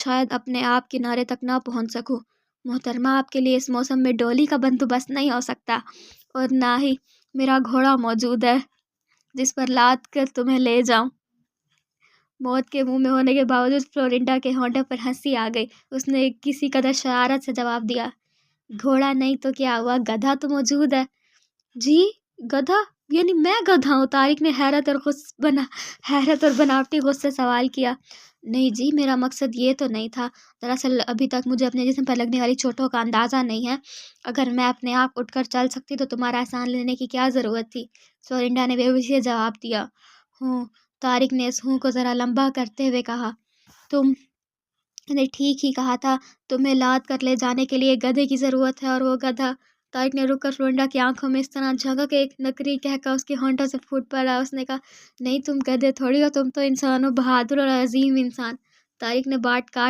شاید اپنے آپ کنارے تک نہ پہنچ سکوں۔ محترمہ، آپ کے لیے اس موسم میں ڈولی کا بندوبست نہیں ہو سکتا، اور نہ ہی میرا گھوڑا موجود ہے جس پر لاد کر تمہیں لے جاؤں۔ موت کے منہ میں ہونے کے باوجود فلورینڈا کے ہونٹوں پر ہنسی آ گئی۔ اس نے کسی قدر شرارت سے جواب دیا، گھوڑا نہیں تو کیا ہوا، گدھا تو موجود ہے۔ جی، گدھا؟ یعنی میں گدھا ہوں؟ طارق نے حیرت اور بناوٹی غصے سے سوال کیا۔ نہیں جی، میرا مقصد یہ تو نہیں تھا۔ دراصل ابھی تک مجھے اپنے جسم پر لگنے والی چوٹوں کا اندازہ نہیں ہے۔ اگر میں اپنے آپ اٹھ کر چل سکتی تو تمہارا احسان لینے کی کیا ضرورت تھی؟ فلورینڈا نے بے ہوشی سے جواب دیا۔ ہوں، طارق نے اس ہوں کو ذرا لمبا کرتے ہوئے کہا۔ تم نے ٹھیک ہی کہا تھا، تمہیں لاد کر لے جانے کے لیے گدھے کی ضرورت ہے، اور وہ گدھا۔ طارق نے رک کر فلورینڈا کی آنکھوں میں اس طرح جھانکا کہ ایک نکری قہقہ اس کے ہونٹوں سے پھوٹ پڑا۔ اس نے کہا، نہیں، تم گدھے تھوڑی ہو، تم تو انسان ہو، بہادر اور عظیم انسان۔ طارق نے بات کاٹ